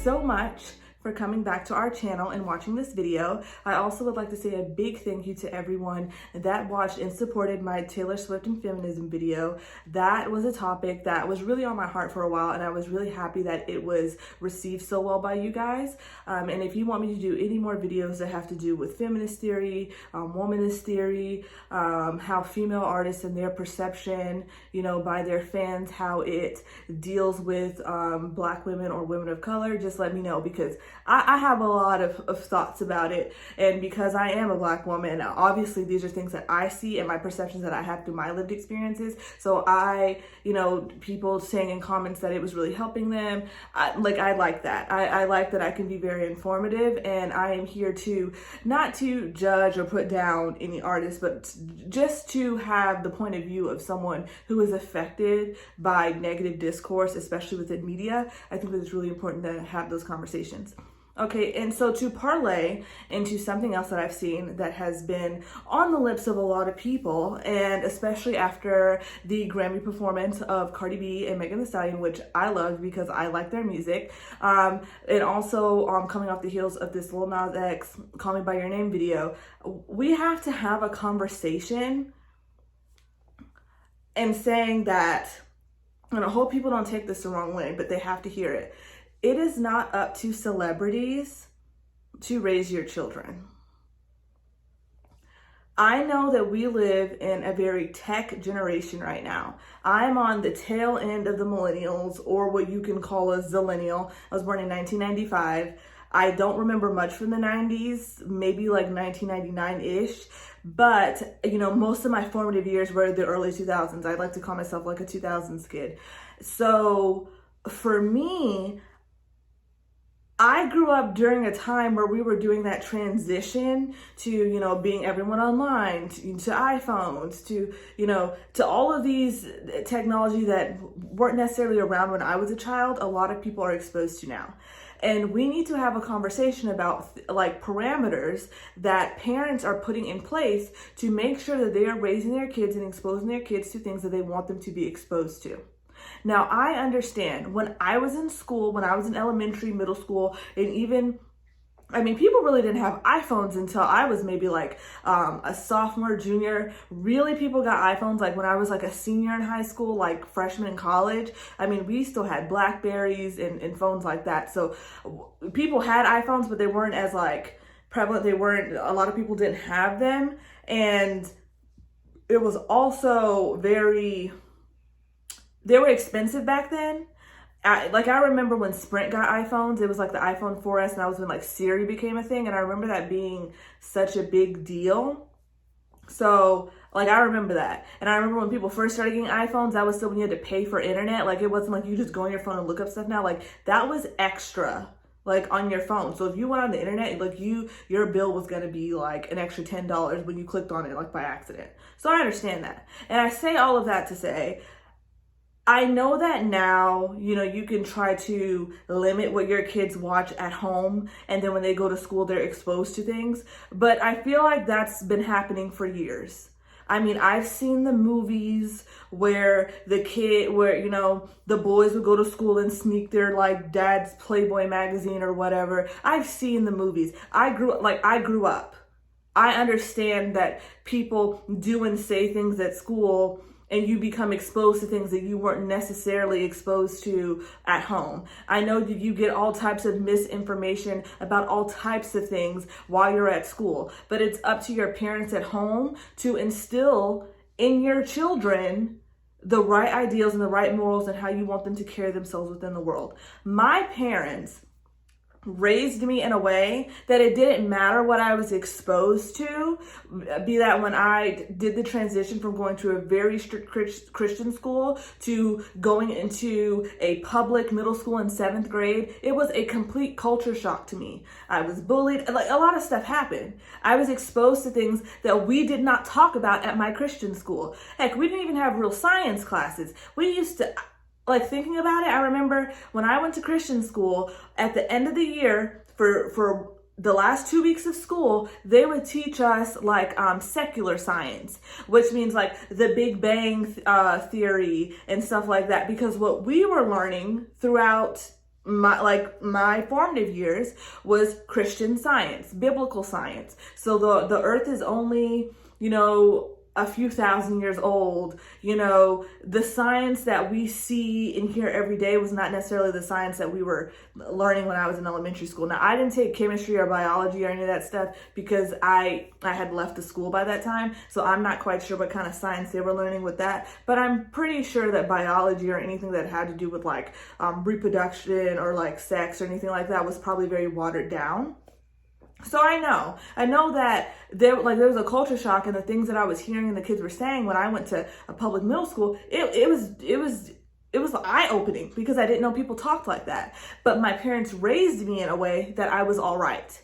so much for coming back to our channel and watching this video. I also would like to say a big thank you to everyone that watched and supported my Taylor Swift and feminism video. That was a topic that was really on my heart for a while, and I was really happy that it was received so well by you guys. And if you want me to do any more videos that have to do with feminist theory, womanist theory, how female artists and their perception, by their fans, how it deals with Black women or women of color, just let me know, because I have a lot of thoughts about it. And because I am a Black woman, obviously these are things that I see and my perceptions that I have through my lived experiences. So people saying in comments that it was really helping them, I like that. I like that I can be very informative, and I am here to not to judge or put down any artist, but just to have the point of view of someone who is affected by negative discourse, especially within media. I think that it's really important to have those conversations. Okay, and so to parlay into something else that I've seen that has been on the lips of a lot of people, and especially after the Grammy performance of Cardi B and Megan Thee Stallion, which I loved because I like their music, and also coming off the heels of this Lil Nas X Call Me By Your Name video, we have to have a conversation and saying that, and I hope people don't take this the wrong way, but they have to hear it. It is not up to celebrities to raise your children. I know that we live in a very tech generation right now. I'm on the tail end of the millennials, or what you can call a zillennial. I was born in 1995. I don't remember much from the 90s, maybe like 1999-ish. But, most of my formative years were the early 2000s. I like to call myself like a 2000s kid. So for me, I grew up during a time where we were doing that transition to, being everyone online, to iPhones, to all of these technology that weren't necessarily around when I was a child. A lot of people are exposed to now. And we need to have a conversation about parameters that parents are putting in place to make sure that they are raising their kids and exposing their kids to things that they want them to be exposed to. Now, I understand when I was in school, when I was in elementary, middle school, and even, people really didn't have iPhones until I was maybe a sophomore, junior. Really, people got iPhones when I was a senior in high school, freshman in college. We still had Blackberries and phones like that. So people had iPhones, but they weren't as prevalent. A lot of people didn't have them. And it was also they were expensive back then. I remember when Sprint got iPhones, it was the iPhone 4S, and that was when Siri became a thing. And I remember that being such a big deal. So I remember that. And I remember when people first started getting iPhones, that was still when you had to pay for internet. It wasn't you just go on your phone and look up stuff now. That was extra, on your phone. So if you went on the internet, your bill was gonna be an extra $10 when you clicked on it, by accident. So I understand that. And I say all of that to say, I know that now, you can try to limit what your kids watch at home, and then when they go to school, they're exposed to things. But I feel like that's been happening for years. I've seen the movies where the boys would go to school and sneak their dad's Playboy magazine or whatever. I've seen the movies. I grew up. I understand that people do and say things at school, and you become exposed to things that you weren't necessarily exposed to at home. I know that you get all types of misinformation about all types of things while you're at school, but it's up to your parents at home to instill in your children the right ideals and the right morals and how you want them to carry themselves within the world. My parents raised me in a way that it didn't matter what I was exposed to, be that when I did the transition from going to a very strict Christian school to going into a public middle school in 7th grade. It was a complete culture shock to me. I was bullied, a lot of stuff happened. I was exposed to things that we did not talk about at my Christian school. Heck, we didn't even have real science classes. We used to, thinking about it, I remember when I went to Christian school, at the end of the year, for the last 2 weeks of school, they would teach us secular science, which means the Big Bang theory and stuff like that. Because what we were learning throughout my formative years was Christian science, biblical science. So the earth is only, a few thousand years old. The science that we see and hear every day was not necessarily the science that we were learning when I was in elementary school. Now, I didn't take chemistry or biology or any of that stuff because I had left the school by that time. So I'm not quite sure what kind of science they were learning with that. But I'm pretty sure that biology or anything that had to do with reproduction or sex or anything like that was probably very watered down. So I know that there was a culture shock, and the things that I was hearing and the kids were saying when I went to a public middle school, it was eye-opening because I didn't know people talked like that. But my parents raised me in a way that I was all right.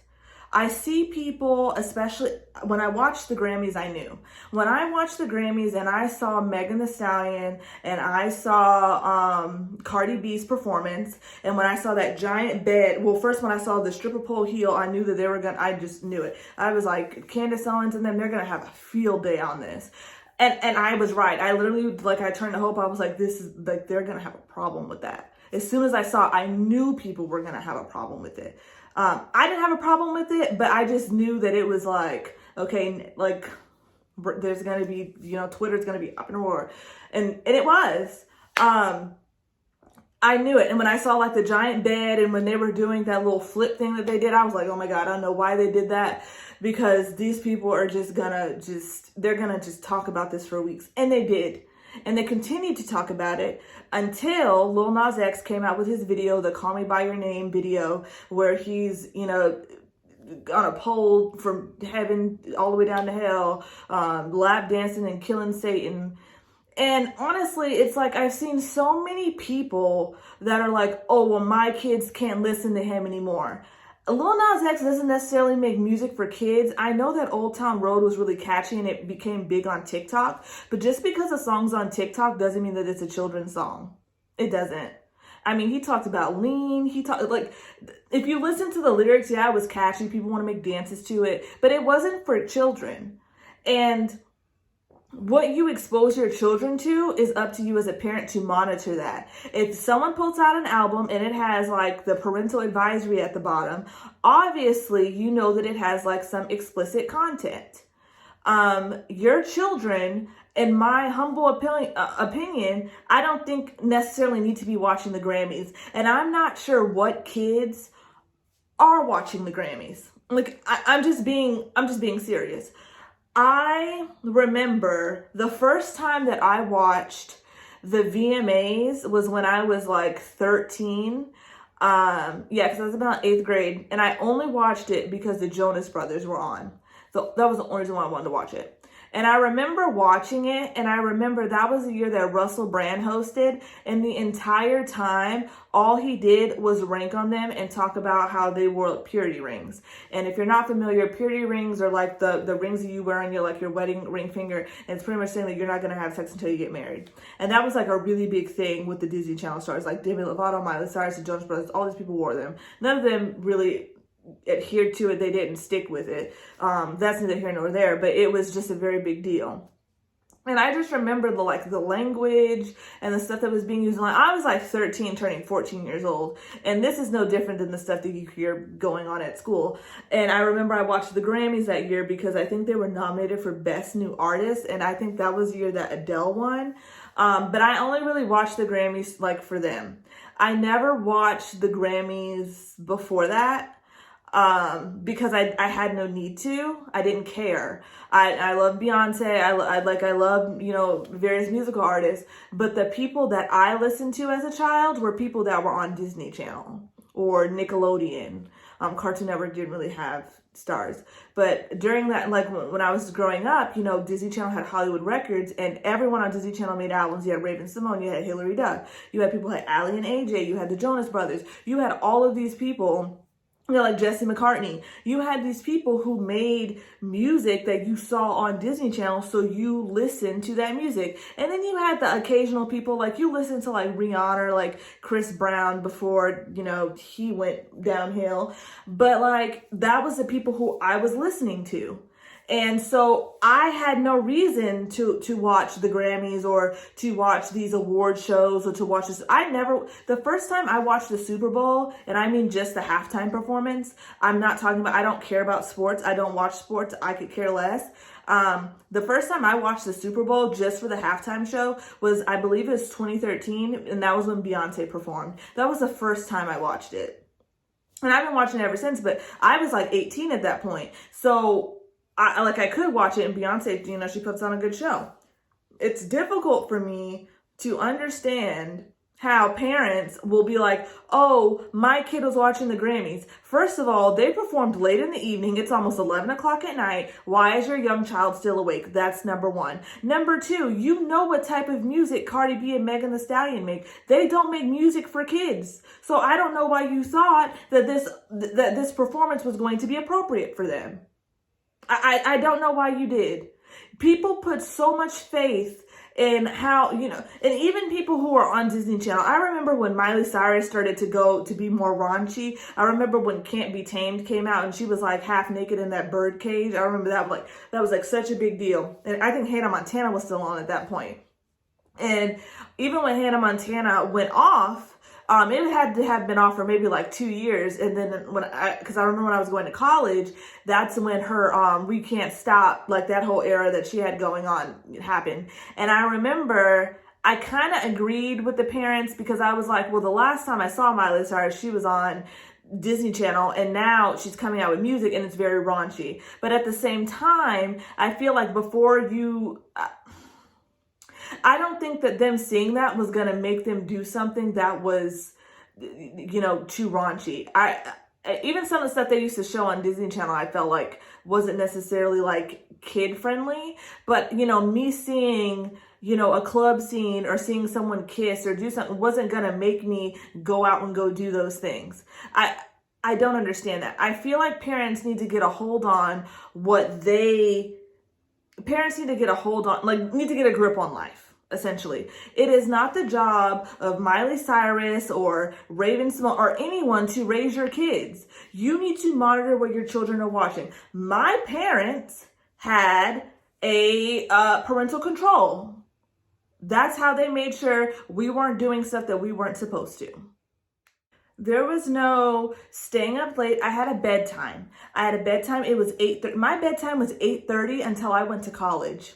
I see people, especially when I watched the Grammys, I knew. When I watched the Grammys and I saw Megan Thee Stallion and I saw Cardi B's performance, and when I saw that giant bed, well, first when I saw the stripper pole heel, I knew that I just knew it. I was like, Candace Owens and them, they're going to have a field day on this. And I was right. I literally, I turned to hope. I was like, they're going to have a problem with that. As soon as I knew people were going to have a problem with it. I didn't have a problem with it, but I just knew that it was okay, there's going to be, Twitter's going to be up in a roar. And it was. I knew it. And when I saw the giant bed and when they were doing that little flip thing that they did, I was like, oh my God, I don't know why they did that, because these people are they're going to talk about this for weeks. And they did. And they continued to talk about it until Lil Nas X came out with his video, the Call Me By Your Name video, where he's, on a pole from heaven all the way down to hell, lap dancing and killing Satan. And honestly, it's I've seen so many people that are oh, well, my kids can't listen to him anymore. Lil Nas X doesn't necessarily make music for kids. I know that Old Town Road was really catchy and it became big on TikTok, but just because a song's on TikTok doesn't mean that it's a children's song. It doesn't. I mean, he talked about lean. He talked if you listen to the lyrics, yeah, it was catchy. People want to make dances to it, but it wasn't for children. And what you expose your children to is up to you as a parent to monitor that. If someone puts out an album and it has the parental advisory at the bottom, obviously you know that it has some explicit content. Your children, in my humble opinion, I don't think necessarily need to be watching the Grammys. And I'm not sure what kids are watching the Grammys. I'm just being serious. I remember the first time that I watched the VMAs was when I was 13. Because I was about 8th grade, and I only watched it because the Jonas Brothers were on. So that was the only reason why I wanted to watch it. And I remember watching it, and I remember that was the year that Russell Brand hosted, and the entire time, all he did was rank on them and talk about how they wore purity rings. And if you're not familiar, purity rings are the rings that you wear on your wedding ring finger, and it's pretty much saying that you're not going to have sex until you get married. And that was a really big thing with the Disney Channel stars, Demi Lovato, Miley Cyrus, the Jonas Brothers, all these people wore them. None of them really adhered to it. They didn't stick with it. That's neither here nor there, but it was just a very big deal. And I just remember the language and the stuff that was being used. I was 13 turning 14 years old, and this is no different than the stuff that you hear going on at school. And I remember I watched the Grammys that year because I think they were nominated for Best New Artist, and I think that was the year that Adele won. But I only really watched the Grammys for them. I never watched the Grammys before that. Because I had no need to. I didn't care. I love Beyonce. I love, various musical artists, but the people that I listened to as a child were people that were on Disney Channel or Nickelodeon. Cartoon Network didn't really have stars, but during that, when I was growing up, Disney Channel had Hollywood Records, and everyone on Disney Channel made albums. You had Raven Simone, you had Hilary Duff, you had people like Allie and AJ, you had the Jonas Brothers, you had all of these people. Jesse McCartney. You had these people who made music that you saw on Disney Channel, so you listened to that music. And then you had the occasional people, you listened to Rihanna, or Chris Brown before, he went downhill. But that was the people who I was listening to. And so I had no reason to watch the Grammys or to watch these award shows or to watch this. The first time I watched the Super Bowl, and I mean just the halftime performance, I'm not talking about, I don't care about sports. I don't watch sports. I could care less. The first time I watched the Super Bowl just for the halftime show was, I believe it was 2013, and that was when Beyonce performed. That was the first time I watched it. And I've been watching it ever since, but I was like 18 at that point. So I could watch it, and Beyonce, you know, she puts on a good show. It's difficult for me to understand how parents will be like, oh, my kid was watching the Grammys. First of all, they performed late in the evening. It's almost 11 o'clock at night. Why is your young child still awake? That's number one. Number two, you know what type of music Cardi B and Megan Thee Stallion make. They don't make music for kids. So I don't know why you thought that this performance was going to be appropriate for them. I don't know why you did. People put so much faith in how, you know, and even people who are on Disney Channel. I remember when Miley Cyrus started to go to be more raunchy. I remember when Can't Be Tamed came out and she was like half naked in that bird cage. I remember that was like such a big deal. And I think Hannah Montana was still on at that point. And even when Hannah Montana went off, it had to have been off for maybe like 2 years. And then because I remember when I was going to college, that's when her We Can't Stop, like that whole era that she had going on happened. And I remember I kind of agreed with the parents because I was like, well, the last time I saw Miley Cyrus, she was on Disney Channel, and now she's coming out with music and it's very raunchy. But at the same time, I feel like I don't think that them seeing that was going to make them do something that was, you know, too raunchy. Even some of the stuff they used to show on Disney Channel, I felt like wasn't necessarily like kid friendly, but, you know, me seeing, you know, a club scene or seeing someone kiss or do something wasn't going to make me go out and go do those things. I don't understand that. I feel like parents need to get a hold on parents need to get a hold on, need to get a grip on life, essentially. It is not the job of Miley Cyrus or Raven-Symoné or anyone to raise your kids. You need to monitor what your children are watching. My parents had a parental control. That's how they made sure we weren't doing stuff that we weren't supposed to. There was no staying up late. I had a bedtime. It was 8:30. My bedtime was 8:30 until I went to college.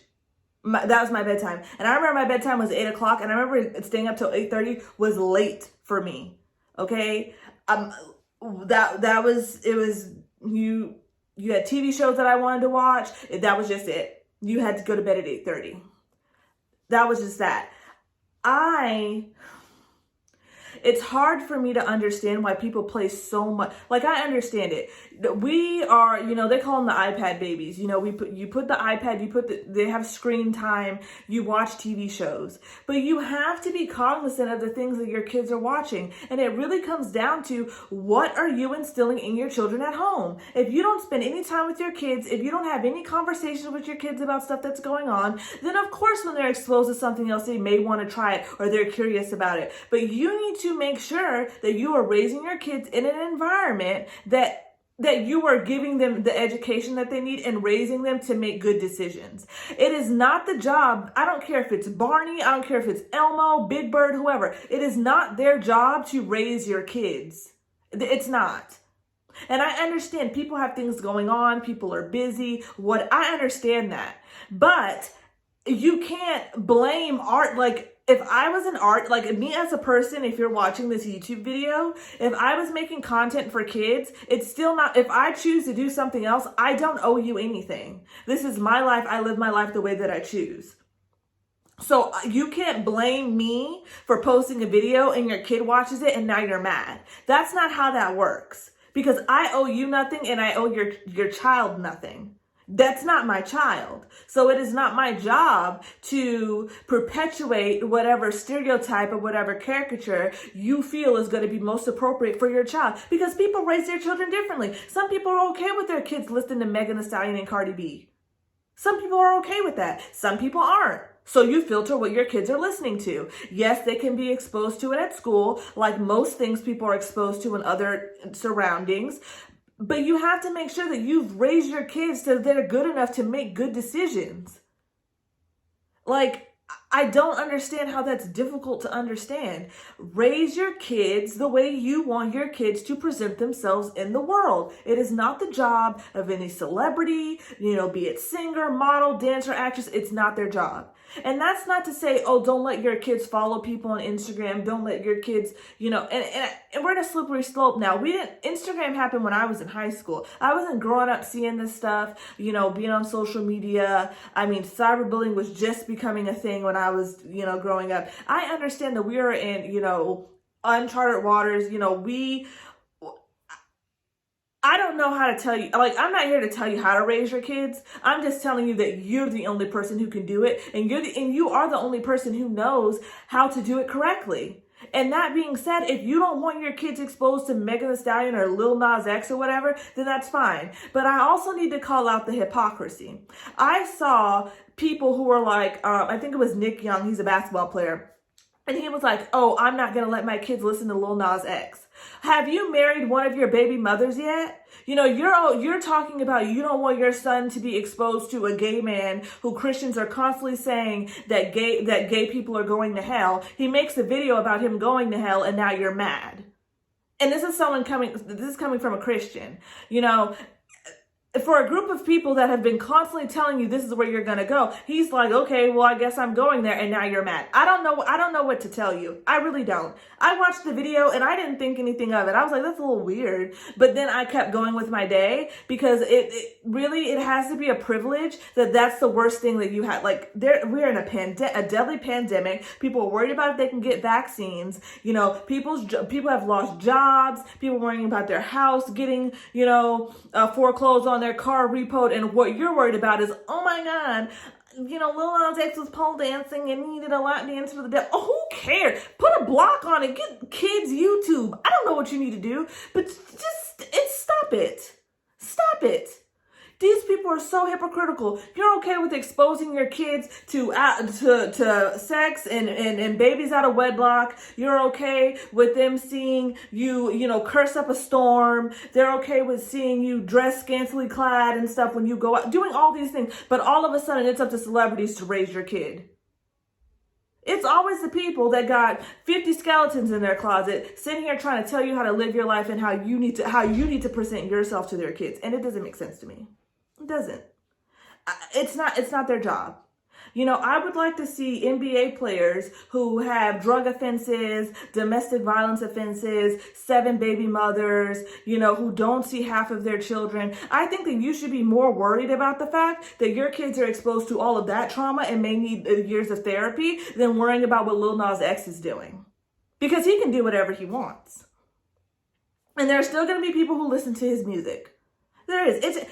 That was my bedtime. And I remember my bedtime was 8 o'clock. And I remember staying up till 8:30 was late for me. Okay. You had TV shows that I wanted to watch. That was just it. You had to go to bed at 8:30. That was just that. It's hard for me to understand why people play so much. Like, I understand it. We are, you know, they call them the iPad babies. You know, you put the iPad, they have screen time, you watch TV shows. But you have to be cognizant of the things that your kids are watching. And it really comes down to, what are you instilling in your children at home? If you don't spend any time with your kids, if you don't have any conversations with your kids about stuff that's going on, then of course when they're exposed to something else, they may want to try it or they're curious about it. But you need to make sure that you are raising your kids in an environment that you are giving them the education that they need and raising them to make good decisions. It is not the job. I don't care if it's Barney. I don't care if it's Elmo, Big Bird, whoever. It is not their job to raise your kids. It's not. And I understand people have things going on. People are busy. I understand that. But you can't blame art. Like, if I was an art, like me as a person, if you're watching this YouTube video, if I was making content for kids, it's still not, if I choose to do something else, I don't owe you anything. This is my life. I live my life the way that I choose. So you can't blame me for posting a video and your kid watches it and now you're mad. That's not how that works, because I owe you nothing and I owe your child nothing. That's not my child. So it is not my job to perpetuate whatever stereotype or whatever caricature you feel is going to be most appropriate for your child, because people raise their children differently. Some people are okay with their kids listening to Megan Thee Stallion and Cardi B. Some people are okay with that. Some people aren't. So you filter what your kids are listening to. Yes, they can be exposed to it at school, like most things people are exposed to in other surroundings. But you have to make sure that you've raised your kids so they're good enough to make good decisions. Like, I don't understand how that's difficult to understand. Raise your kids the way you want your kids to present themselves in the world. It is not the job of any celebrity, be it singer, model, dancer, actress. It's not their job. And that's not to say, oh, don't let your kids follow people on Instagram. Don't let your kids, and we're in a slippery slope now. Instagram happened when I was in high school. I wasn't growing up seeing this stuff, being on social media. I mean, cyberbullying was just becoming a thing when I was, growing up. I understand that we are in, uncharted waters. I don't know how to tell you, I'm not here to tell you how to raise your kids. I'm just telling you that you're the only person who can do it. And you are the only person who knows how to do it correctly. And that being said, if you don't want your kids exposed to Megan Thee Stallion or Lil Nas X or whatever, then that's fine. But I also need to call out the hypocrisy. I saw people who were like, I think it was Nick Young, he's a basketball player. And he was like, oh, I'm not going to let my kids listen to Lil Nas X. Have you married one of your baby mothers yet? You're talking about you don't want your son to be exposed to a gay man who Christians are constantly saying that gay people are going to hell. He makes a video about him going to hell, and now you're mad. And this is coming from a Christian. For a group of people that have been constantly telling you this is where you're going to go, he's like, okay, well, I guess I'm going there, and now you're mad. I don't know what to tell you. I really don't. I watched the video and I didn't think anything of it. I was like, that's a little weird. But then I kept going with my day because it really has to be a privilege that's the worst thing that you had. Like, we're in a deadly pandemic. People are worried about if they can get vaccines. People have lost jobs. People worrying about their house getting, foreclosed on, their car repoed, and what you're worried about is, oh my God, Lil Nas X was pole dancing and he did a lap dance for the devil. Oh, who cares? Put a block on it. Get kids YouTube. I don't know what you need to do, but stop it. Stop it. These people are so hypocritical. You're okay with exposing your kids to sex and babies out of wedlock. You're okay with them seeing you, curse up a storm. They're okay with seeing you dress scantily clad and stuff when you go out, doing all these things. But all of a sudden, it's up to celebrities to raise your kid. It's always the people that got 50 skeletons in their closet sitting here trying to tell you how to live your life and how you need to present yourself to their kids. And it doesn't make sense to me. It doesn't. It's not their job. I would like to see NBA players who have drug offenses, domestic violence offenses, 7 baby mothers, who don't see half of their children. I think that you should be more worried about the fact that your kids are exposed to all of that trauma and may need years of therapy than worrying about what Lil Nas X is doing. Because he can do whatever he wants. And there are still going to be people who listen to his music. There is.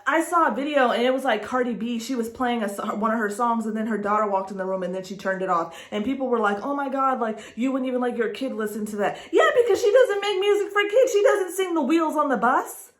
I saw a video and it was like Cardi B. She was playing one of her songs and then her daughter walked in the room and then she turned it off. And people were like, oh my God, like you wouldn't even let your kid listen to that. Yeah, because she doesn't make music for kids. She doesn't sing the wheels on the bus.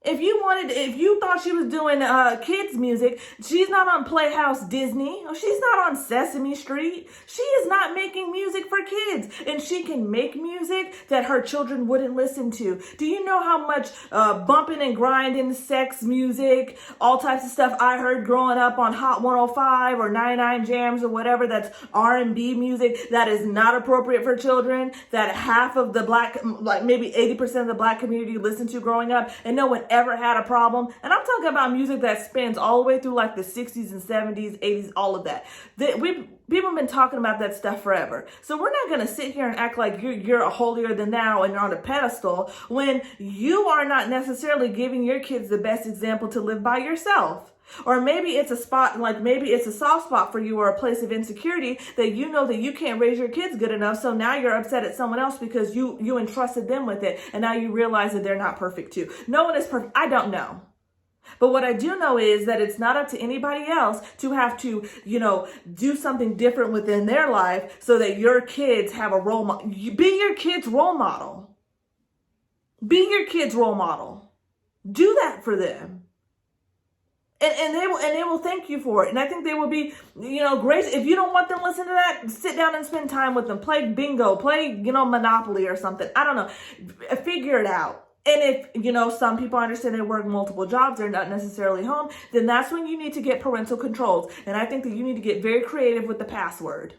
If you thought she was doing kids music, she's not on Playhouse Disney. She's not on Sesame Street. She is not making music for kids. And she can make music that her children wouldn't listen to. Do you know how much bumping and grinding, sex music, all types of stuff I heard growing up on Hot 105 or 99 Jams or whatever that's R&B music that is not appropriate for children, that half of the black, like maybe 80% of the black community listened to growing up, and no one ever had a problem. And I'm talking about music that spans all the way through like the 60s and 70s, 80s, all of that. People have been talking about that stuff forever. So we're not going to sit here and act like you're a holier than thou and you're on a pedestal when you are not necessarily giving your kids the best example to live by yourself. Or maybe it's a spot, like maybe it's a soft spot for you or a place of insecurity that you know that you can't raise your kids good enough. So now you're upset at someone else because you entrusted them with it. And now you realize that they're not perfect too. No one is perfect. I don't know. But what I do know is that it's not up to anybody else to have to, do something different within their life so that your kids have a role model. Be your kid's role model. Be your kid's role model. Do that for them. And they will thank you for it. And I think they will be, gracious. If you don't want them to listen to that, sit down and spend time with them. Play bingo, play, Monopoly or something. I don't know. Figure it out. And if, some people understand they work multiple jobs, they're not necessarily home, then that's when you need to get parental controls. And I think that you need to get very creative with the password.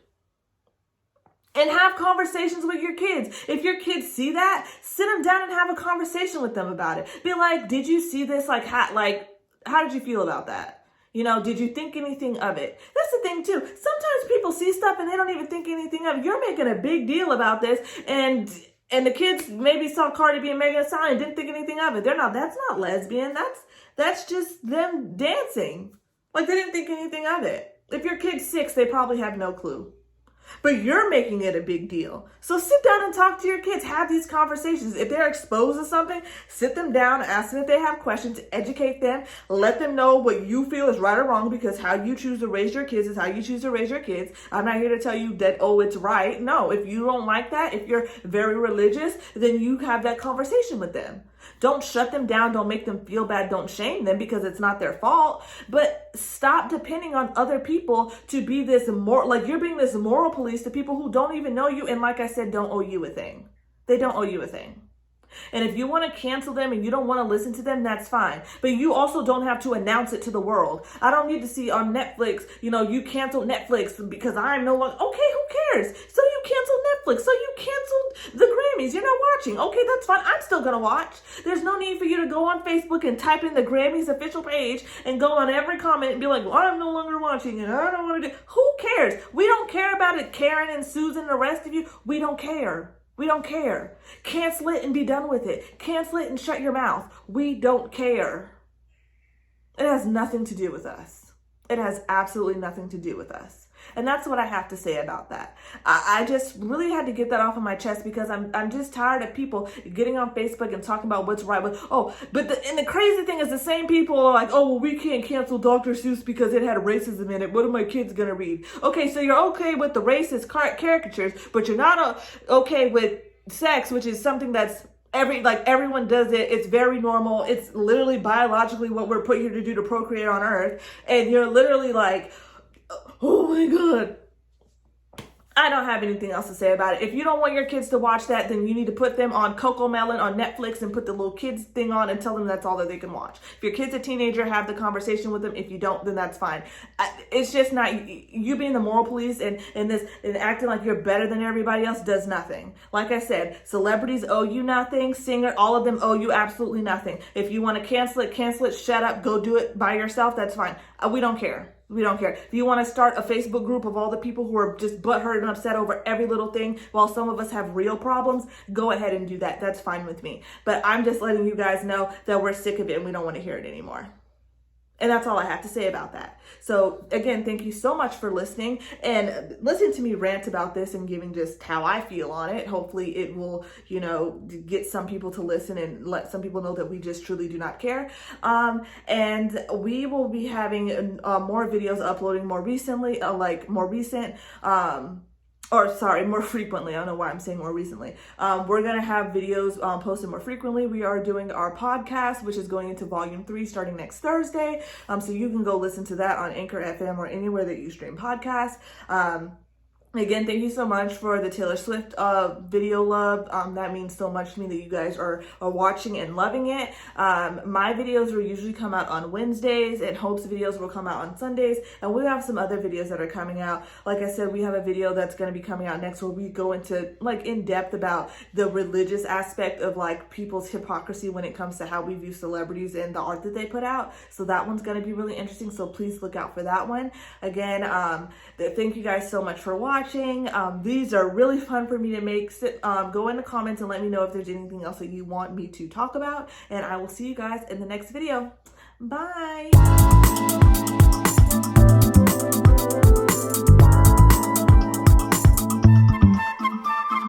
And have conversations with your kids. If your kids see that, sit them down and have a conversation with them about it. Be like, did you see this? How did you feel about that? Did you think anything of it? That's the thing too. Sometimes people see stuff and they don't even think anything of it. You're making a big deal about this, and the kids maybe saw Cardi B and Megan Thee Stallion and didn't think anything of it. That's not lesbian. That's just them dancing. Like, they didn't think anything of it. If your kid's 6, they probably have no clue. But you're making it a big deal. So sit down and talk to your kids. Have these conversations. If they're exposed to something, sit them down, ask them if they have questions, educate them, let them know what you feel is right or wrong, because how you choose to raise your kids is how you choose to raise your kids. I'm not here to tell you that, it's right. No, if you don't like that, if you're very religious, then you have that conversation with them. Don't shut them down. Don't make them feel bad. Don't shame them, because it's not their fault. But stop depending on other people to be this you're being this moral police to people who don't even know you. And like I said, don't owe you a thing. They don't owe you a thing. And if you want to cancel them and you don't want to listen to them, that's fine. But you also don't have to announce it to the world. I don't need to see on Netflix, you canceled Netflix because I'm no longer, okay, who cares? So you canceled Netflix. So you canceled the Grammys. You're not watching. Okay, that's fine. I'm still going to watch. There's no need for you to go on Facebook and type in the Grammys official page and go on every comment and be like, well, I'm no longer watching and I don't want to do. Who cares? We don't care about it, Karen and Susan and the rest of you. We don't care. We don't care. Cancel it and be done with it. Cancel it and shut your mouth. We don't care. It has nothing to do with us. It has absolutely nothing to do with us. And that's what I have to say about that. I just really had to get that off of my chest, because I'm just tired of people getting on Facebook and talking about what's right. And the crazy thing is, the same people are like, oh, well, we can't cancel Dr. Seuss because it had racism in it. What are my kids going to read? Okay, so you're okay with the racist caricatures, but you're not okay with sex, which is something that's everyone does it. It's very normal. It's literally biologically what we're put here to do, to procreate on Earth. And you're literally like, oh my God. I don't have anything else to say about it. If you don't want your kids to watch that, then you need to put them on Cocomelon on Netflix and put the little kids thing on and tell them that's all that they can watch. If your kid's a teenager, have the conversation with them. If you don't, then that's fine. It's just not, you being the moral police and acting like you're better than everybody else does nothing. Like I said, celebrities owe you nothing. Singer, all of them owe you absolutely nothing. If you want to cancel it, shut up, go do it by yourself, that's fine. We don't care. We don't care. If you want to start a Facebook group of all the people who are just butthurt and upset over every little thing, while some of us have real problems, go ahead and do that. That's fine with me. But I'm just letting you guys know that we're sick of it and we don't want to hear it anymore. And that's all I have to say about that. So again, thank you so much for listening and listen to me rant about this and giving just how I feel on it. Hopefully it will, get some people to listen and let some people know that we just truly do not care. And we will be having more videos uploading more recently, more frequently. I don't know why I'm saying more recently. We're going to have videos posted more frequently. We are doing our podcast, which is going into volume 3 starting next Thursday. So you can go listen to that on Anchor FM or anywhere that you stream podcasts. Again, thank you so much for the Taylor Swift video love. That means so much to me that you guys are watching and loving it. My videos will usually come out on Wednesdays, and Hope's videos will come out on Sundays. And we have some other videos that are coming out. Like I said, we have a video that's going to be coming out next where we go into in depth about the religious aspect of people's hypocrisy when it comes to how we view celebrities and the art that they put out. So that one's going to be really interesting. So please look out for that one. Again, thank you guys so much for watching. These are really fun for me to make. Go in the comments and let me know if there's anything else that you want me to talk about, and I will see you guys in the next video. Bye.